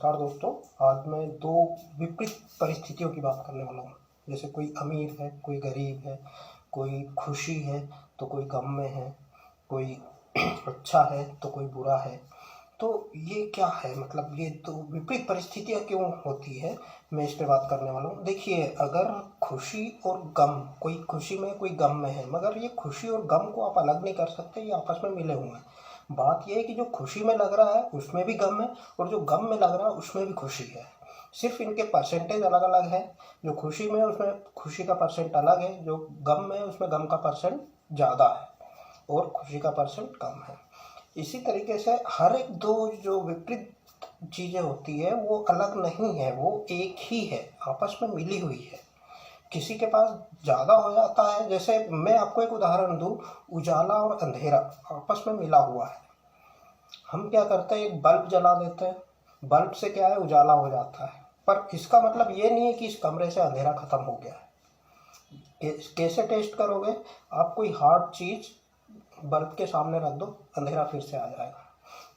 नमस्कार दोस्तों। आज मैं दो विपरीत परिस्थितियों की बात करने वाला हूँ। जैसे कोई अमीर है, कोई गरीब है, कोई खुशी है तो कोई गम में है, कोई अच्छा है तो कोई बुरा है। तो ये क्या है, मतलब ये तो विपरीत परिस्थितियाँ क्यों होती है, मैं इस पे बात करने वाला हूँ। देखिए, अगर खुशी और गम, कोई खुशी में कोई गम में है, मगर ये खुशी और गम को आप अलग नहीं कर सकते, ये आपस में मिले हुए हैं। बात यह है कि जो खुशी में लग रहा है उसमें भी गम है और जो गम में लग रहा है उसमें भी खुशी है। सिर्फ इनके परसेंटेज अलग अलग है। जो खुशी में है उसमें खुशी का परसेंट अलग है, जो गम में है उसमें गम का परसेंट ज़्यादा है और खुशी का परसेंट कम है। इसी तरीके से हर एक दो जो विपरीत चीज़ें होती है वो अलग नहीं है, वो एक ही है, आपस में मिली हुई है। किसी के पास ज़्यादा हो जाता है, जैसे मैं आपको एक उदाहरण दूँ, उजाला और अंधेरा आपस में मिला हुआ है। हम क्या करते हैं, एक बल्ब जला देते हैं, बल्ब से क्या है, उजाला हो जाता है, पर इसका मतलब ये नहीं है कि इस कमरे से अंधेरा खत्म हो गया है। कैसे टेस्ट करोगे, आप कोई हार्ड चीज़ बल्ब के सामने रख दो, अंधेरा फिर से आ जाएगा।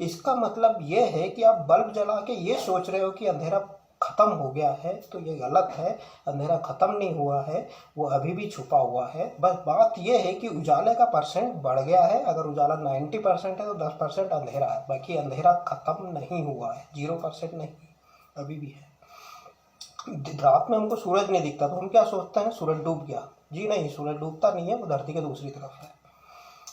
इसका मतलब ये है कि आप बल्ब जला के ये सोच रहे हो कि अंधेरा खत्म हो गया है, तो ये गलत है। अंधेरा खत्म नहीं हुआ है, वो अभी भी छुपा हुआ है। बस बात ये है कि उजाले का परसेंट बढ़ गया है। अगर उजाला 90% है तो 10% अंधेरा है, बाकी अंधेरा खत्म नहीं हुआ है, 0% नहीं, अभी भी है। रात में हमको सूरज नहीं दिखता तो हम क्या सोचते हैं, सूरज डूब गया। जी नहीं, सूरज डूबता नहीं है, वो धरती के दूसरी तरफ है।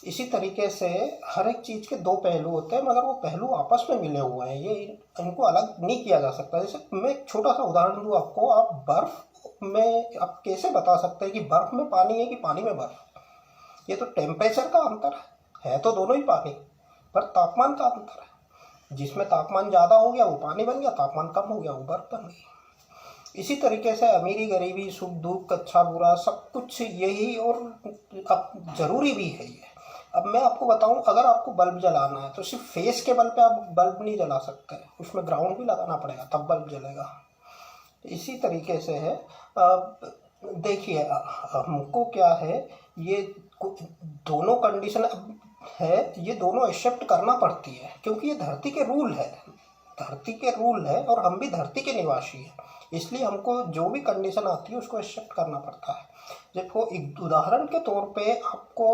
इसी तरीके से हर एक चीज़ के दो पहलू होते हैं, मगर वो पहलू आपस में मिले हुए हैं, ये इनको अलग नहीं किया जा सकता। जैसे मैं एक छोटा सा उदाहरण दूँ आपको, आप बर्फ़ में आप कैसे बता सकते हैं कि बर्फ़ में पानी है कि पानी में बर्फ़। ये तो टेम्परेचर का अंतर है तो दोनों ही पानी, पर तापमान का अंतर है। जिसमें तापमान ज़्यादा हो गया वो पानी बन गया, तापमान कम हो गया वो बर्फ़ बन गई। इसी तरीके से अमीरी गरीबी, सुख दुख, अच्छा बुरा, सब कुछ यही, और अब ज़रूरी भी है ये। अब मैं आपको बताऊं, अगर आपको बल्ब जलाना है तो सिर्फ फेस के बल पे आप बल्ब नहीं जला सकते, उसमें ग्राउंड भी लगाना पड़ेगा तब बल्ब जलेगा। इसी तरीके से है। देखिए, हमको क्या है, ये दोनों कंडीशन है, ये दोनों एक्सेप्ट करना पड़ती है, क्योंकि ये धरती के रूल है, धरती के रूल है और हम भी धरती के निवासी हैं। इसलिए हमको जो भी कंडीशन आती है उसको एक्सेप्ट करना पड़ता है। देखो, एक उदाहरण के तौर पे आपको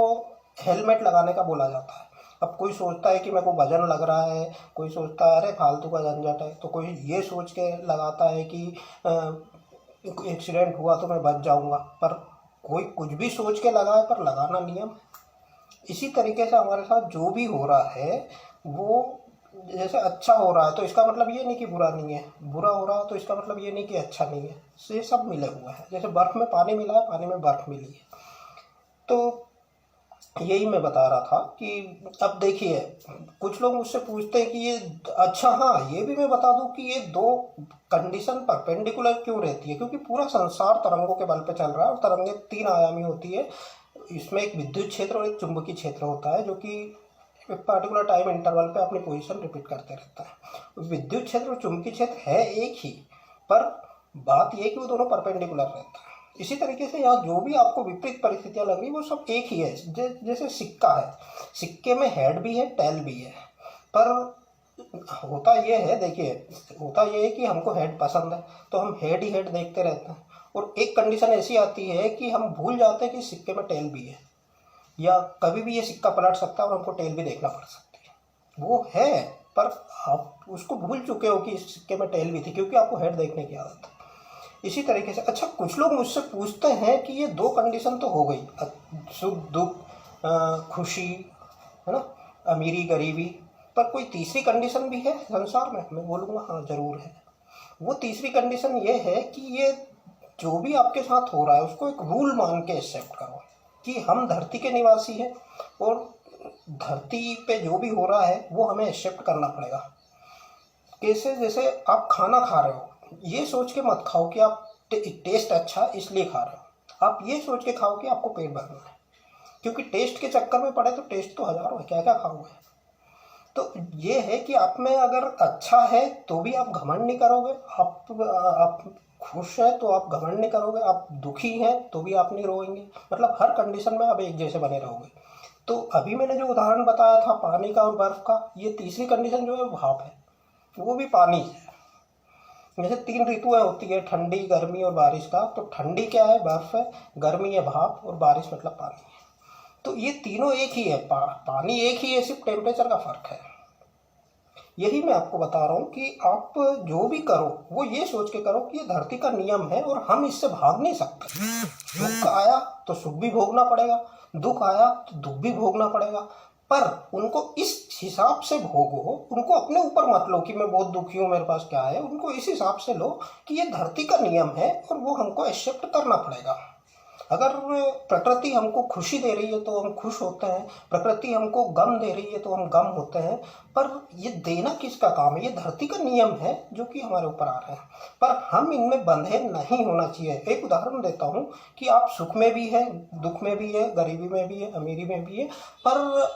हेलमेट लगाने का बोला जाता है। अब कोई सोचता है कि मेरे को वजन लग रहा है, कोई सोचता है अरे फालतू का झंझट है, तो कोई ये सोच के लगाता है कि एक्सीडेंट हुआ तो मैं बच जाऊंगा, पर कोई कुछ भी सोच के लगाए, पर लगाना नियम है। इसी तरीके से हमारे साथ जो भी हो रहा है वो, जैसे अच्छा हो रहा है तो इसका मतलब ये नहीं कि बुरा नहीं है, बुरा हो रहा है तो इसका मतलब ये नहीं कि अच्छा नहीं है। तो ये सब मिले हुए हैं। जैसे बर्फ़ में पानी मिला है, पानी में बर्फ़ मिली है। तो यही मैं बता रहा था कि अब देखिए, कुछ लोग मुझसे पूछते हैं कि ये अच्छा, हाँ ये भी मैं बता दूं कि ये दो कंडीशन परपेंडिकुलर क्यों रहती है, क्योंकि पूरा संसार तरंगों के बल पे चल रहा है और तरंगें 3 आयामी होती है। इसमें एक विद्युत क्षेत्र और एक चुंबकीय क्षेत्र होता है, जो कि एक पर्टिकुलर टाइम इंटरवल पे अपनी पोजीशन रिपीट करते रहता है। विद्युत क्षेत्र और चुंबकीय क्षेत्र है एक ही, पर बात यह कि वो दोनों परपेंडिकुलर रहता है। इसी तरीके से यहाँ जो भी आपको विपरीत परिस्थितियाँ लग रही वो सब एक ही है। जैसे सिक्का है, सिक्के में हेड भी है टेल भी है, पर होता ये है, देखिए होता ये है कि हमको हेड पसंद है तो हम हेड ही हेड देखते रहते हैं, और एक कंडीशन ऐसी आती है कि हम भूल जाते हैं कि सिक्के में टेल भी है, या कभी भी ये सिक्का पलट सकता है और हमको टेल भी देखना पड़ सकती है। वो है, पर आप उसको भूल चुके हो कि इस सिक्के में टेल भी थी, क्योंकि आपको हेड देखने की आदत है। इसी तरीके से अच्छा, कुछ लोग मुझसे पूछते हैं कि ये दो कंडीशन तो हो गई, सुख दुख, खुशी, है ना, अमीरी गरीबी, पर कोई तीसरी कंडीशन भी है संसार में। मैं बोलूँगा हाँ ज़रूर है। वो तीसरी कंडीशन ये है कि ये जो भी आपके साथ हो रहा है उसको एक रूल मान के एक्सेप्ट करो कि हम धरती के निवासी हैं और धरती पे जो भी हो रहा है वो हमें एक्सेप्ट करना पड़ेगा। कैसे, जैसे आप खाना खा रहे हो, ये सोच के मत खाओ कि आप टेस्ट अच्छा इसलिए खा रहे हो, आप ये सोच के खाओ कि आपको पेट भरना है, क्योंकि टेस्ट के चक्कर में पड़े तो टेस्ट तो हज़ारों है, क्या क्या खाओगे। तो ये है कि आप में अगर अच्छा है तो भी आप घमंड नहीं करोगे, आप खुश है तो आप घमंड नहीं करोगे, आप दुखी हैं तो भी आप नहीं रोएंगे, मतलब हर कंडीशन में आप एक जैसे बने रहोगे। तो अभी मैंने जो उदाहरण बताया था पानी का और बर्फ़ का, ये तीसरी कंडीशन जो है भाप है, वो भी पानी है। जैसे 3 ऋतुएं होती है, ठंडी, गर्मी और बारिश का। तो ठंडी क्या है? बर्फ है। गर्मी है भाप, और बारिश मतलब पानी है। तो ये तीनों एक ही है, पानी एक ही है, सिर्फ टेम्परेचर का फर्क है। यही मैं आपको बता रहा हूँ कि आप जो भी करो वो ये सोच के करो कि ये धरती का नियम है और हम इससे भाग नहीं सकते। सुख आया तो सुख भी भोगना पड़ेगा, दुख आया तो दुख भी भोगना पड़ेगा, पर उनको इस हिसाब से भोगो। उनको अपने ऊपर मत लो कि मैं बहुत दुखी हूँ, मेरे पास क्या है। उनको इस हिसाब से लो कि ये धरती का नियम है और वो हमको एक्सेप्ट करना पड़ेगा। अगर प्रकृति हमको खुशी दे रही है तो हम खुश होते हैं, प्रकृति हमको गम दे रही है तो हम गम होते हैं। पर ये देना किसका काम है? ये धरती का नियम है जो कि हमारे ऊपर आ रहे हैं, पर हम इनमें बंधे नहीं होना चाहिए। एक उदाहरण देता हूँ कि आप सुख में भी है, दुख में भी है, गरीबी में भी है, अमीरी में भी है, पर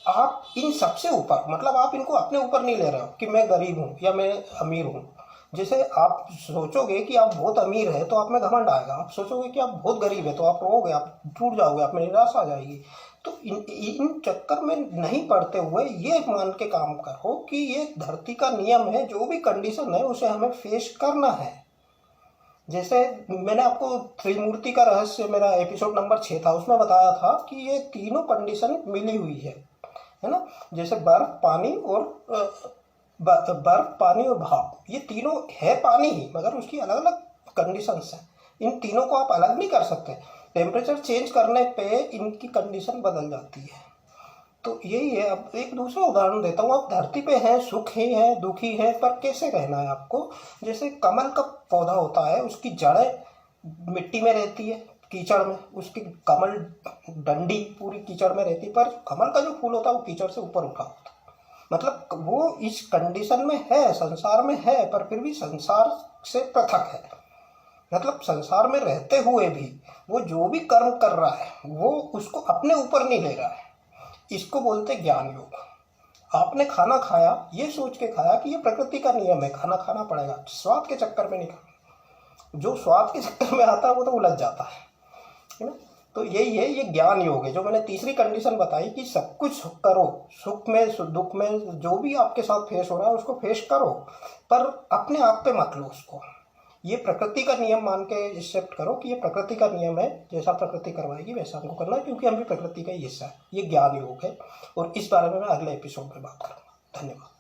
आप इन सबसे ऊपर, मतलब आप इनको अपने ऊपर नहीं ले रहे हो कि मैं गरीब हूँ या मैं अमीर हूँ। जैसे आप सोचोगे कि आप बहुत अमीर है तो आप में घमंड आएगा, आप सोचोगे कि आप बहुत गरीब है तो आप रोओगे, आप टूट जाओगे, आप में निराशा आ जाएगी। तो इन चक्कर में नहीं पड़ते हुए ये मान के काम करो कि ये धरती का नियम है, जो भी कंडीशन है उसे हमें फेस करना है। जैसे मैंने आपको त्रिमूर्ति का रहस्य, मेरा एपिसोड नंबर 6 था, उसमें बताया था कि ये तीनों कंडीशन मिली हुई है ना। जैसे बर्फ, पानी और भाप, ये तीनों है पानी ही, मगर उसकी अलग अलग कंडीशंस हैं। इन तीनों को आप अलग नहीं कर सकते। टेम्परेचर चेंज करने पे इनकी कंडीशन बदल जाती है। तो यही है। अब एक दूसरा उदाहरण देता हूँ। आप धरती पे हैं, सुख ही है, दुखी है, पर कैसे रहना है आपको? जैसे कमल का पौधा होता है, उसकी जड़ें मिट्टी में रहती है, कीचड़ में, उसकी कमल डंडी पूरी कीचड़ में रहती है, पर कमल का जो फूल होता है वो कीचड़ से ऊपर उठा होता है। मतलब वो इस कंडीशन में है, संसार में है, पर फिर भी संसार से पृथक है। मतलब संसार में रहते हुए भी वो जो भी कर्म कर रहा है वो उसको अपने ऊपर नहीं ले रहा है। इसको बोलते ज्ञान योग। आपने खाना खाया, ये सोच के खाया कि ये प्रकृति का नियम है, खाना खाना पड़ेगा, स्वाद के चक्कर में नहीं खाना। जो स्वाद के चक्कर में आता है वो तो उलझ जाता है ना। तो यही है, ये ज्ञान योग है। जो मैंने तीसरी कंडीशन बताई कि सब कुछ करो, सुख में दुख में, जो भी आपके साथ फेस हो रहा है उसको फेस करो, पर अपने आप पे मत लो उसको। ये प्रकृति का नियम मान के एक्सेप्ट करो कि ये प्रकृति का नियम है, जैसा प्रकृति करवाएगी वैसा हमको करना है, क्योंकि हम भी प्रकृति का ही हिस्सा है। ये ज्ञान योग है और इस बारे में मैं अगले एपिसोड में बात करूँगा। धन्यवाद।